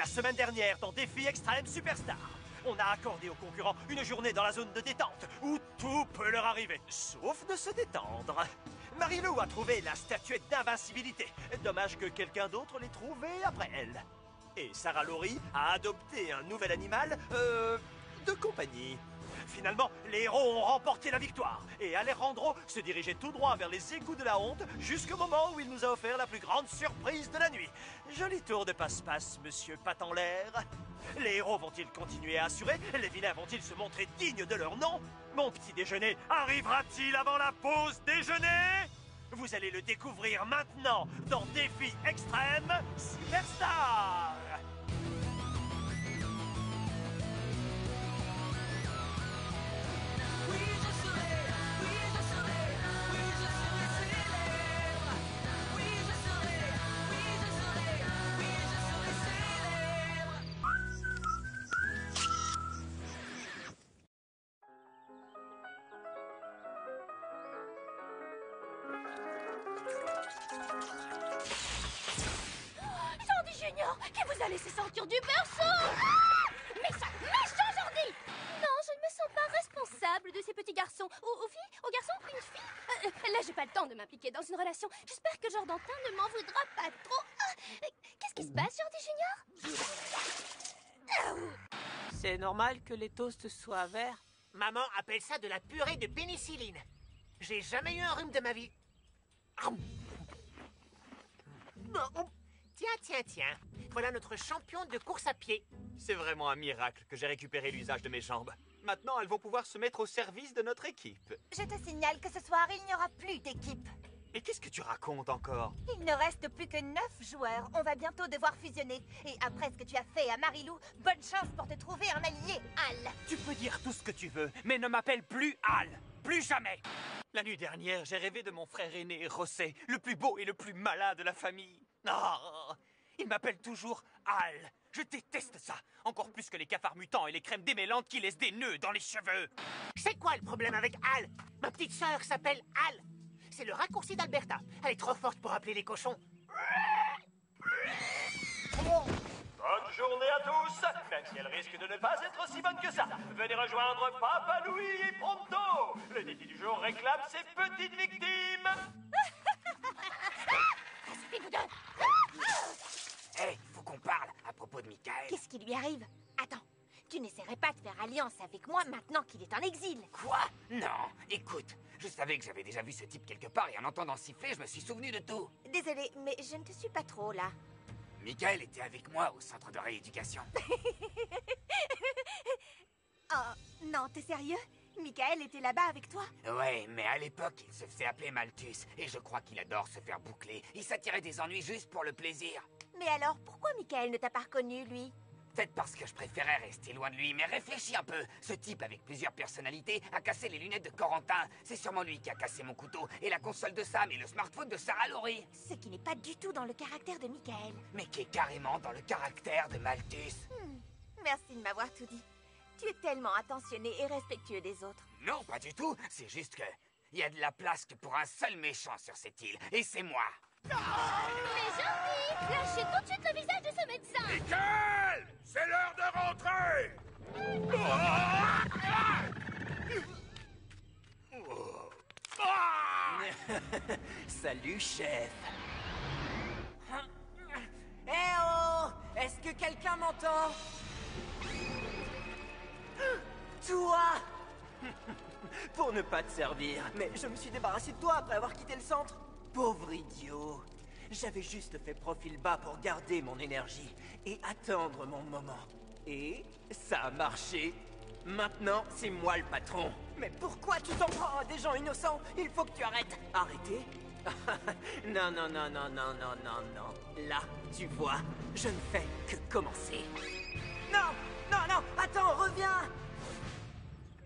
La semaine dernière, dans Défi Extrême Superstar, on a accordé aux concurrents une journée dans la zone de détente, où tout peut leur arriver, sauf de se détendre. Marie-Lou a trouvé la statuette d'invincibilité. Dommage que quelqu'un d'autre l'ait trouvée après elle. Et Sarah Laurie a adopté un nouvel animal, de compagnie. Finalement, les héros ont remporté la victoire et Alejandro se dirigeait tout droit vers les égouts de la honte jusqu'au moment où il nous a offert la plus grande surprise de la nuit. Joli tour de passe-passe, monsieur Pat en l'air. Les héros vont-ils continuer à assurer? Les vilains vont-ils se montrer dignes de leur nom? Mon petit déjeuner arrivera-t-il avant la pause déjeuner? Vous allez le découvrir maintenant dans Défi Extrême Superstar. Jordi Junior, qui vous a laissé sortir du berceau? Ah! Méchant, méchant Jordi! Non, je ne me sens pas responsable de ces petits garçons. Ou filles? Aux garçons? Une fille? Là, j'ai pas le temps de m'impliquer dans une relation. J'espère que Jordantin ne m'en voudra pas trop. Qu'est-ce qui se passe, Jordi Junior? C'est normal que les toasts soient verts? Maman appelle ça de la purée de pénicilline. J'ai jamais eu un rhume de ma vie. Tiens. Voilà notre champion de course à pied. C'est vraiment un miracle que j'ai récupéré l'usage de mes jambes. Maintenant, elles vont pouvoir se mettre au service de notre équipe. Je te signale que ce soir, il n'y aura plus d'équipe. Et qu'est-ce que tu racontes encore? Il ne reste plus que 9 joueurs. On va bientôt devoir fusionner. Et après ce que tu as fait à Marie-Lou, bonne chance pour te trouver un allié, Al. Tu peux dire tout ce que tu veux, mais ne m'appelle plus Al. Plus jamais. La nuit dernière, j'ai rêvé de mon frère aîné, José, le plus beau et le plus malin de la famille. Oh, il m'appelle toujours Al. Je déteste ça. Encore plus que les cafards mutants et les crèmes démêlantes qui laissent des nœuds dans les cheveux. C'est quoi le problème avec Al? Ma petite sœur s'appelle Al. C'est le raccourci d'Alberta. Elle est trop forte pour appeler les cochons. Bonne journée à tous, même si elle risque de ne pas être aussi bonne que ça. Venez rejoindre Papa Louie et Pronto. Le défi du jour réclame ses petites victimes. Restez-vous deux! Hé, faut qu'on parle à propos de Michael. Qu'est-ce qui lui arrive? Attends, tu n'essaierais pas de faire alliance avec moi maintenant qu'il est en exil? Quoi? Non, écoute, je savais que j'avais déjà vu ce type quelque part et en entendant siffler, je me suis souvenu de tout. Désolée, mais je ne te suis pas trop, là. Michael était avec moi au centre de rééducation. Oh, non, t'es sérieux? Michael était là-bas avec toi? Ouais, mais à l'époque, il se faisait appeler Malthus et je crois qu'il adore se faire boucler. Il s'attirait des ennuis juste pour le plaisir. Mais alors, pourquoi Michael ne t'a pas reconnu, lui? Peut-être parce que je préférais rester loin de lui, mais réfléchis un peu. Ce type avec plusieurs personnalités a cassé les lunettes de Corentin. C'est sûrement lui qui a cassé mon couteau, et la console de Sam et le smartphone de Sarah Laurie. Ce qui n'est pas du tout dans le caractère de Michael. Mais qui est carrément dans le caractère de Malthus. Merci de m'avoir tout dit. Tu es tellement attentionné et respectueux des autres. Non, pas du tout. C'est juste que... il y a de la place que pour un seul méchant sur cette île, et c'est moi. Mais Jordi, lâchez tout de suite le visage de ce médecin! Michael! C'est l'heure de rentrer! Salut, chef. Eh oh! Est-ce que quelqu'un m'entend? Toi! Pour ne pas te servir. Mais je me suis débarrassé de toi après avoir quitté le centre. Pauvre idiot. J'avais juste fait profil bas pour garder mon énergie et attendre mon moment. Et ça a marché. Maintenant, c'est moi le patron. Mais pourquoi tu t'en prends à des gens innocents? Il faut que tu arrêtes. Arrêter? Non. Là, tu vois, je ne fais que commencer. Non, attends, reviens.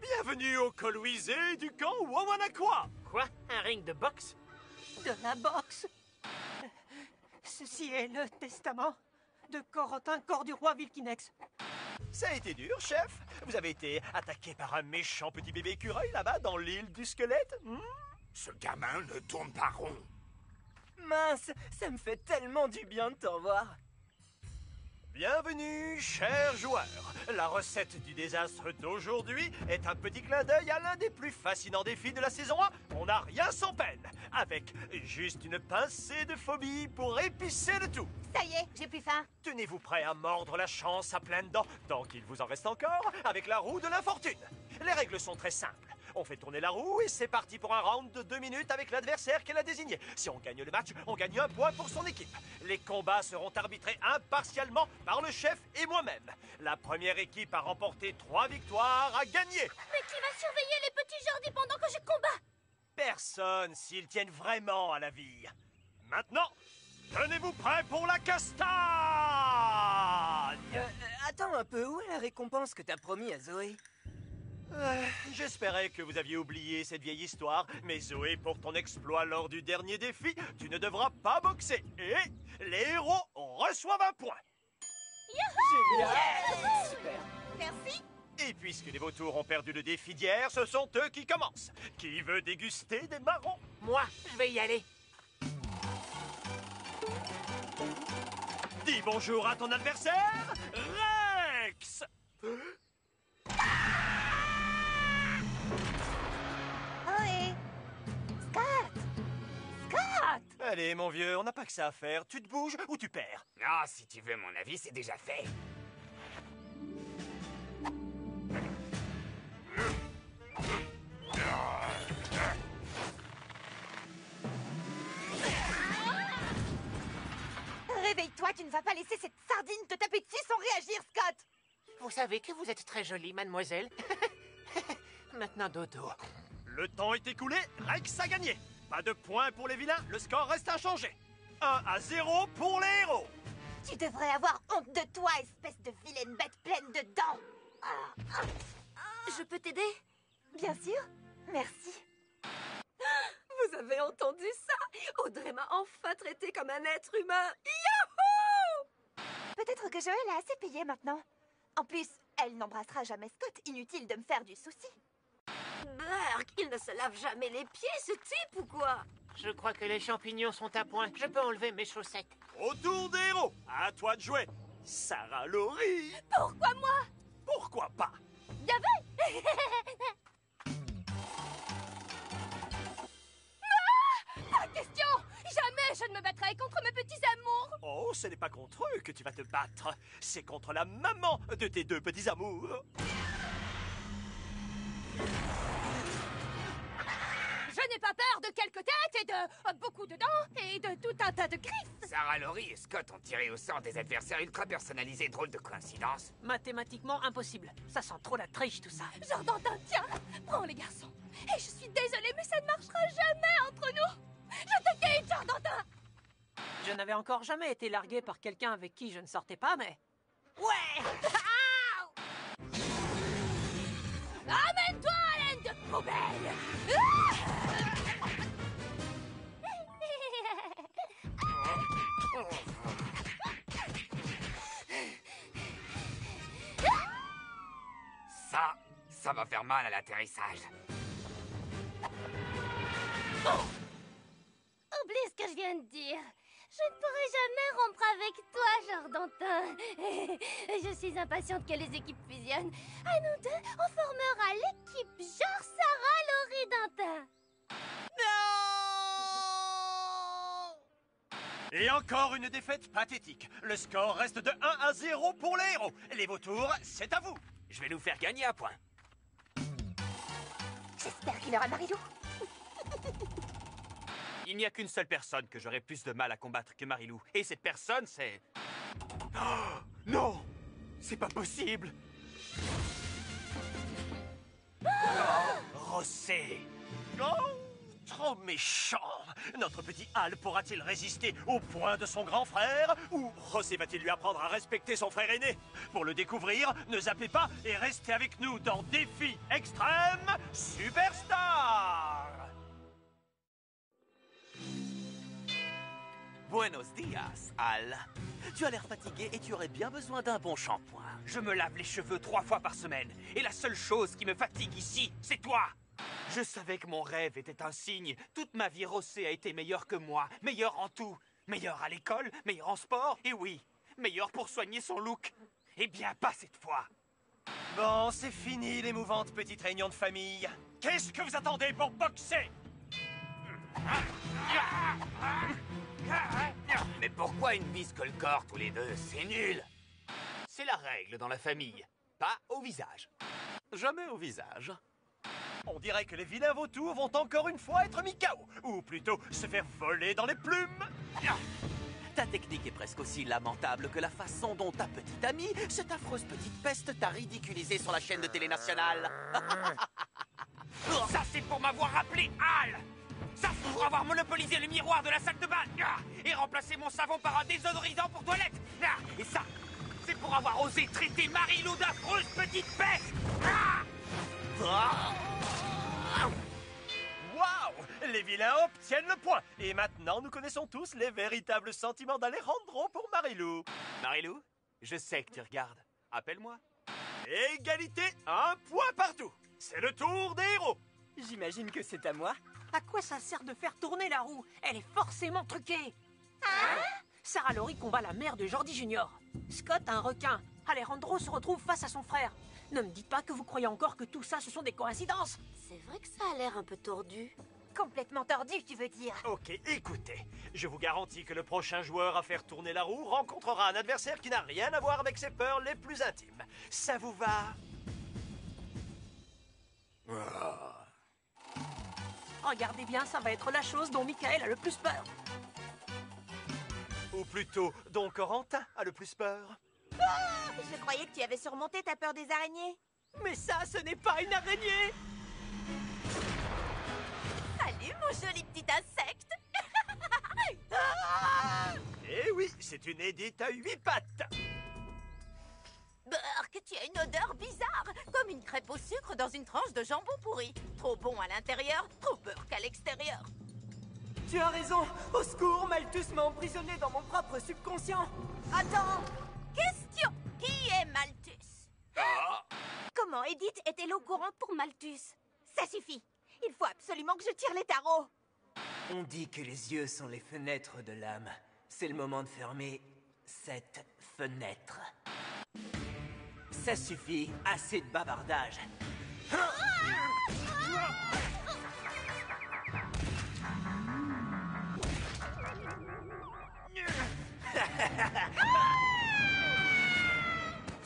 Bienvenue au Colisée du camp Wawanakwa. Quoi? Un ring de boxe? De la boxe? Ceci est le testament de Corentin, corps du roi Vilkinex. Ça a été dur, chef. Vous avez été attaqué par un méchant petit bébé écureuil là-bas dans l'île du squelette. Ce gamin ne tourne pas rond. Mince, ça me fait tellement du bien de te revoir. Bienvenue, chers joueurs. La recette du désastre d'aujourd'hui est un petit clin d'œil à l'un des plus fascinants défis de la saison 1. On n'a rien sans peine, avec juste une pincée de phobie pour épicer le tout. Ça y est, j'ai plus faim. Tenez-vous prêt à mordre la chance à pleines dents, tant qu'il vous en reste encore, avec la roue de l'infortune. Les règles sont très simples. On fait tourner la roue et c'est parti pour un round de 2 minutes avec l'adversaire qu'elle a désigné. Si on gagne le match, on gagne 1 point pour son équipe. Les combats seront arbitrés impartialement par le chef et moi-même. La première équipe à remporter 3 victoires a gagné. Mais qui va surveiller les petits Jordis pendant que je combats? Personne s'ils tiennent vraiment à la vie. Maintenant, tenez-vous prêts pour la castagne. Attends un peu, où est la récompense que t'as promis à Zoé? J'espérais que vous aviez oublié cette vieille histoire, mais Zoé, pour ton exploit lors du dernier défi, tu ne devras pas boxer. Et les héros reçoivent 1 point. Super. Merci. Et puisque les vautours ont perdu le défi d'hier, ce sont eux qui commencent. Qui veut déguster des marrons? Moi, je vais y aller. Dis bonjour à ton adversaire, Rex. Ohé. Scott. Scott. Allez, mon vieux, on n'a pas que ça à faire. Tu te bouges ou tu perds. Ah, si tu veux mon avis, c'est déjà fait. Réveille-toi, tu ne vas pas laisser cette sardine te taper dessus sans réagir, Scott. Vous savez que vous êtes très jolie, mademoiselle. Maintenant, dodo. Le temps est écoulé, Rex a gagné. Pas de points pour les vilains, le score reste inchangé. 1-0 pour les héros. Tu devrais avoir honte de toi, espèce de vilaine bête pleine de dents. Je peux t'aider? Bien sûr. Merci. Vous avez entendu ça? Audrey m'a enfin traité comme un être humain. Yahoo! Peut-être que Joël a assez payé maintenant. En plus, elle n'embrassera jamais Scott. Inutile de me faire du souci. Berk, il ne se lave jamais les pieds, ce type, ou quoi? Je crois que les champignons sont à point. Je peux enlever mes chaussettes. Au tour des héros, à toi de jouer. Sarah Laurie. Pourquoi moi? Pourquoi pas? Y'avait Pas question! Jamais je ne me battrai contre mes petits amours! Oh, ce n'est pas contre eux que tu vas te battre. C'est contre la maman de tes 2 petits amours. Je n'ai pas peur de quelques têtes et de beaucoup de dents et de tout un tas de griffes! Sarah Laurie et Scott ont tiré au sort des adversaires ultra personnalisés. Drôle de coïncidence. Mathématiquement impossible. Ça sent trop la triche, tout ça. Jordantin, tiens! Prends les garçons! Et je suis désolée, mais ça ne marchera jamais entre nous! Je te quitte, Jordantin! Je n'avais encore jamais été largué par quelqu'un avec qui je ne sortais pas, mais... Ouais! Amène-toi, laine de poubelle! Ça va faire mal à l'atterrissage. Oublie ce que je viens de dire. Je ne pourrai jamais rompre avec toi, Jordantin. Je suis impatiente que les équipes fusionnent. À nous deux, on formera l'équipe genre Sarah Laurie Dantin. Et encore une défaite pathétique. Le score reste de 1-0 pour les héros. Les vautours, c'est à vous. Je vais nous faire gagner 1 point. J'espère qu'il aura Marilou. Il n'y a qu'une seule personne que j'aurais plus de mal à combattre que Marilou. Et cette personne, c'est... Oh, non! C'est pas possible! Rossé! Oh, trop méchant! Notre petit Hal pourra-t-il résister au poing de son grand frère? Ou Rossé va-t-il lui apprendre à respecter son frère aîné? Pour le découvrir, ne zappez pas et restez avec nous dans Défi Extrême Superstar! Buenos dias, Al. Tu as l'air fatigué et tu aurais bien besoin d'un bon shampoing. Je me lave les cheveux 3 fois par semaine. Et la seule chose qui me fatigue ici, c'est toi! Je savais que mon rêve était un signe. Toute ma vie, Rossé a été meilleur que moi. Meilleur en tout. Meilleur à l'école, meilleur en sport. Et oui, meilleur pour soigner son look. Eh bien, pas cette fois. Bon, c'est fini l'émouvante petite réunion de famille. Qu'est-ce que vous attendez pour boxer? Mais pourquoi une bise que le corps tous les deux? C'est nul. C'est la règle dans la famille. Pas au visage. Jamais au visage. On dirait que les vilains vautours vont encore une fois être mis KO. Ou plutôt se faire voler dans les plumes. Ta technique est presque aussi lamentable que la façon dont ta petite amie, cette affreuse petite peste, t'a ridiculisé sur la chaîne de télé nationale. Ça, c'est pour m'avoir rappelé Hal. Ça, c'est pour avoir monopolisé le miroir de la salle de bain et remplacé mon savon par un désodorisant pour toilette. Et ça, c'est pour avoir osé traiter Marie-Lou d'affreuse petite peste. Waouh! Les vilains obtiennent le point. Et maintenant, nous connaissons tous les véritables sentiments d'Alejandro pour Marie-Lou. Marie-Lou, je sais que tu regardes. Appelle-moi. Égalité, un point partout. C'est le tour des héros. J'imagine que c'est à moi. À quoi ça sert de faire tourner la roue? Elle est forcément truquée. Sarah Laurie combat la mère de Jordi Junior. Scott, un requin. Alejandro se retrouve face à son frère. Ne me dites pas que vous croyez encore que tout ça, ce sont des coïncidences. C'est vrai que ça a l'air un peu tordu. Complètement tordu, tu veux dire? Ok, écoutez. Je vous garantis que le prochain joueur à faire tourner la roue rencontrera un adversaire qui n'a rien à voir avec ses peurs les plus intimes. Ça vous va? Regardez bien, ça va être la chose dont Michael a le plus peur. Ou plutôt, dont Corentin a le plus peur. Je croyais que tu avais surmonté ta peur des araignées. Mais ça, ce n'est pas une araignée! Salut, mon joli petit insecte. Eh oui, c'est une Édith à 8 pattes. Burk, tu as une odeur bizarre, comme une crêpe au sucre dans une tranche de jambon pourri. Trop bon à l'intérieur, trop Burk à l'extérieur. Tu as raison! Au secours, Malthus m'a emprisonné dans mon propre subconscient! Attends, question. Qui est Malthus? Comment Edith est-elle au courant pour Malthus? Ça suffit. Il faut absolument que je tire les tarots. On dit que les yeux sont les fenêtres de l'âme. C'est le moment de fermer cette fenêtre. Ça suffit, assez de bavardage.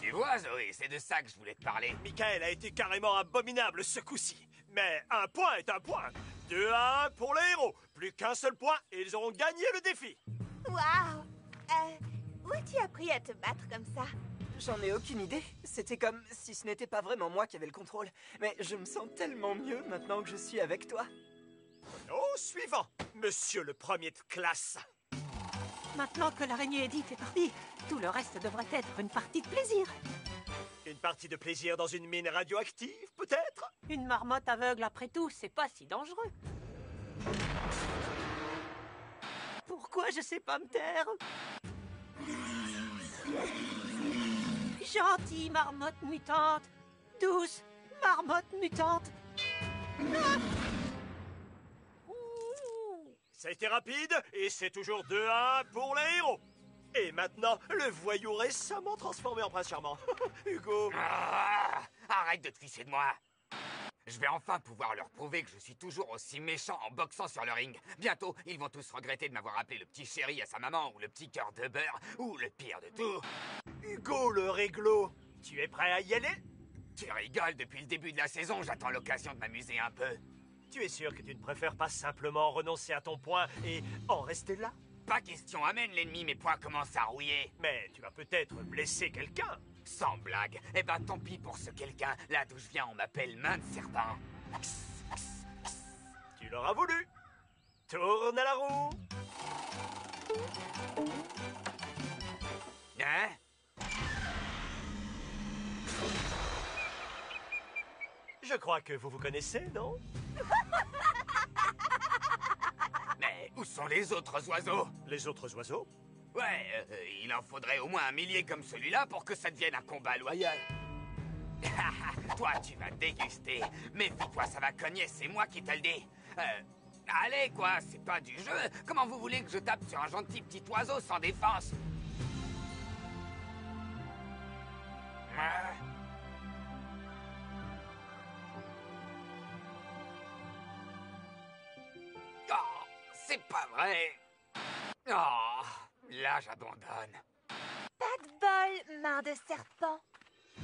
Tu vois, Zoé, c'est de ça que je voulais te parler. Michael a été carrément abominable ce coup-ci. Mais un point est un point. 2-1 pour les héros. Plus qu'un seul point et ils auront gagné le défi. Waouh. Où as-tu appris à te battre comme ça? J'en ai aucune idée. C'était comme si ce n'était pas vraiment moi qui avais le contrôle. Mais je me sens tellement mieux maintenant que je suis avec toi. Au suivant, monsieur le premier de classe. Maintenant que l'araignée Edith est partie, tout le reste devrait être une partie de plaisir. Une partie de plaisir dans une mine radioactive, peut-être? Une marmotte aveugle, après tout, c'est pas si dangereux. Pourquoi je sais pas me taire? Gentille marmotte mutante, douce marmotte mutante. Ça a été rapide et c'est toujours 2-1 pour les héros. Et maintenant, le voyou récemment transformé en prince charmant. Hugo. Arrête de te ficher de moi. Je vais enfin pouvoir leur prouver que je suis toujours aussi méchant en boxant sur le ring. Bientôt, ils vont tous regretter de m'avoir appelé le petit chéri à sa maman, ou le petit cœur de beurre, ou le pire de tout. Hugo le réglo, tu es prêt à y aller? Tu rigoles, depuis le début de la saison, j'attends l'occasion de m'amuser un peu. Tu es sûr que tu ne préfères pas simplement renoncer à ton point et en rester là? Pas question, amène l'ennemi, mes poings commencent à rouiller. Mais tu vas peut-être blesser quelqu'un. Sans blague. Eh ben tant pis pour ce quelqu'un. Là d'où je viens, on m'appelle main de serpent. Tu l'auras voulu. Tourne à la roue. Hein? Je crois que vous vous connaissez, non? Mais où sont les autres oiseaux? Les autres oiseaux? Ouais, il en faudrait au moins 1 millier comme celui-là pour que ça devienne un combat loyal. Toi, tu vas déguster. Méfie-toi, ça va cogner, c'est moi qui te le dis. Allez, quoi, c'est pas du jeu. Comment vous voulez que je tape sur un gentil petit oiseau sans défense? C'est pas vrai. Oh, là, j'abandonne. Pas de bol, main de serpent.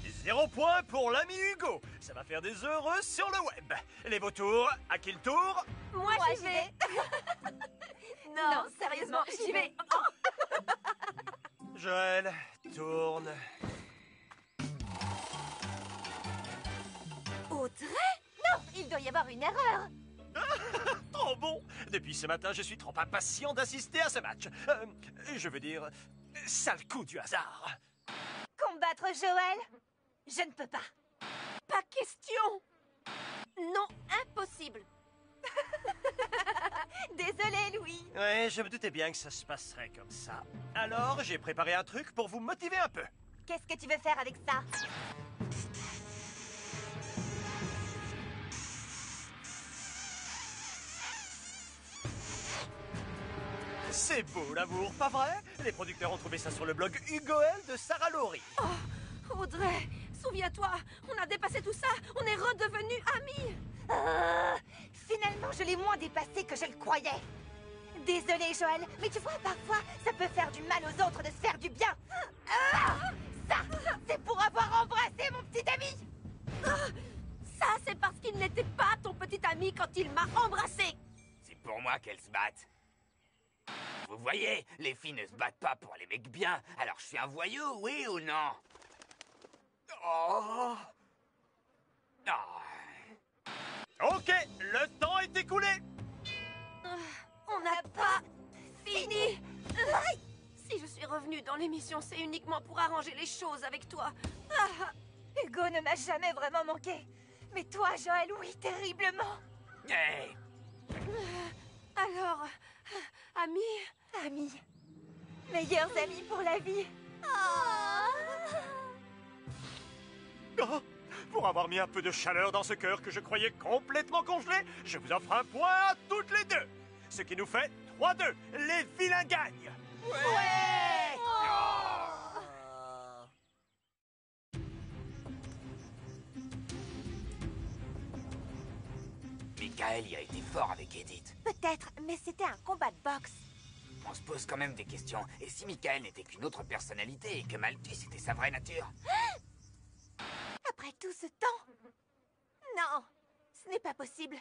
0 point pour l'ami Hugo. Ça va faire des heureux sur le web. Les vautours, à qui le tour? Moi j'y vais. Non, sérieusement, j'y vais. Joël, tourne. Audrey? Non, il doit y avoir une erreur. Trop bon. Depuis ce matin, je suis trop impatient d'assister à ce match. Je veux dire, sale coup du hasard. Combattre Joël? Je ne peux pas. Pas question. Non, impossible. Désolée, Louis. Ouais, je me doutais bien que ça se passerait comme ça. Alors, j'ai préparé un truc pour vous motiver un peu. Qu'est-ce que tu veux faire avec ça? C'est beau l'amour, pas vrai? Les producteurs ont trouvé ça sur le blog Hugoel de Sarah Laurie. Oh, Audrey, souviens-toi, on a dépassé tout ça, on est redevenus amis. Finalement, je l'ai moins dépassé que je le croyais. Désolée, Joël, mais tu vois, parfois, ça peut faire du mal aux autres de se faire du bien. Ça, c'est pour avoir embrassé mon petit ami. Ça, c'est parce qu'il n'était pas ton petit ami quand il m'a embrassé. C'est pour moi qu'elles se battent. Vous voyez, les filles ne se battent pas pour les mecs bien. Alors je suis un voyou, oui ou non? Oh. Oh. Ok, le temps est écoulé. On n'a pas fini. Si je suis revenue dans l'émission, c'est uniquement pour arranger les choses avec toi. Hugo ne m'a jamais vraiment manqué. Mais toi, Joël, oui, terriblement. Hey. Alors, amis? Amis. Meilleurs amis pour la vie. Oh, pour avoir mis un peu de chaleur dans ce cœur que je croyais complètement congelé, je vous offre un point à toutes les deux. Ce qui nous fait 3-2. Les vilains gagnent. Ouais. Michael y a été fort avec Edith. Peut-être, mais c'était un combat de boxe. On se pose quand même des questions. Et si Michael n'était qu'une autre personnalité et que Malthus était sa vraie nature? Après tout ce temps? Non, ce n'est pas possible.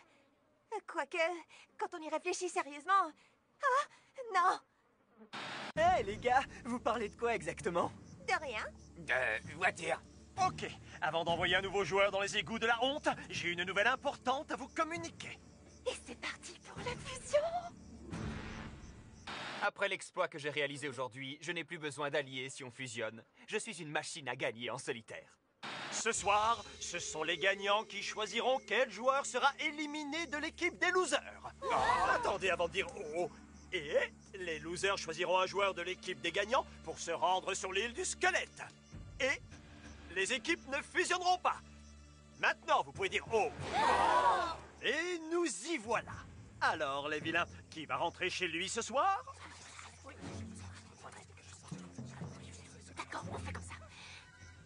Quoique, quand on y réfléchit sérieusement... Ah, non! Hé, les gars, vous parlez de quoi exactement? De rien. Voiture. Ok, avant d'envoyer un nouveau joueur dans les égouts de la honte, j'ai une nouvelle importante à vous communiquer. Et c'est parti pour la fusion! Après l'exploit que j'ai réalisé aujourd'hui, je n'ai plus besoin d'alliés si on fusionne. Je suis une machine à gagner en solitaire. Ce soir, ce sont les gagnants qui choisiront quel joueur sera éliminé de l'équipe des losers. Attendez avant de dire oh. Et les losers choisiront un joueur de l'équipe des gagnants pour se rendre sur l'île du squelette. Et les équipes ne fusionneront pas. Maintenant, vous pouvez dire oh. Et nous y voilà. Alors, les vilains, qui va rentrer chez lui ce soir? D'accord, on fait comme ça.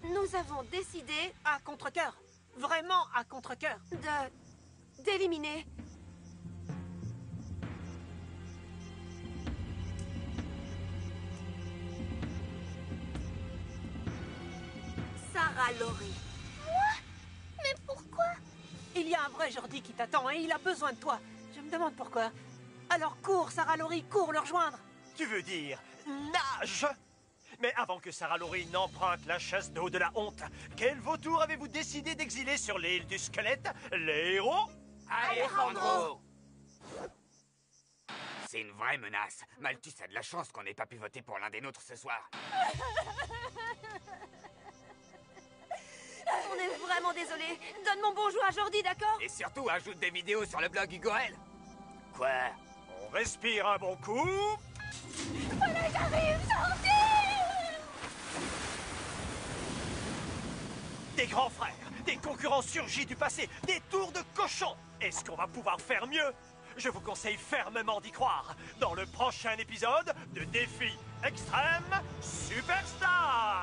Nous avons décidé À contre-cœur. Vraiment à contre-cœur. d'éliminer Sarah Laurie. Mais pourquoi? Il y a un vrai Jordi qui t'attend et il a besoin de toi. Je me demande pourquoi. Alors cours, Sarah Laurie, cours le rejoindre. Tu veux dire nage? Mais avant que Sarah Laurie n'emprunte la chasse d'eau de la honte, quel vautour avez-vous décidé d'exiler sur l'île du squelette? Les héros? Alejandro! C'est une vraie menace. Malthus a de la chance qu'on n'ait pas pu voter pour l'un des nôtres ce soir. On est vraiment désolé. Donne mon bonjour à Jordi, d'accord? Et surtout, ajoute des vidéos sur le blog Hugoel. Quoi? On respire un bon coup. Voilà, j'arrive, Jordi! Des grands frères, des concurrents surgis du passé, des tours de cochon. Est-ce qu'on va pouvoir faire mieux? Je vous conseille fermement d'y croire dans le prochain épisode de Défi Extrême Superstar.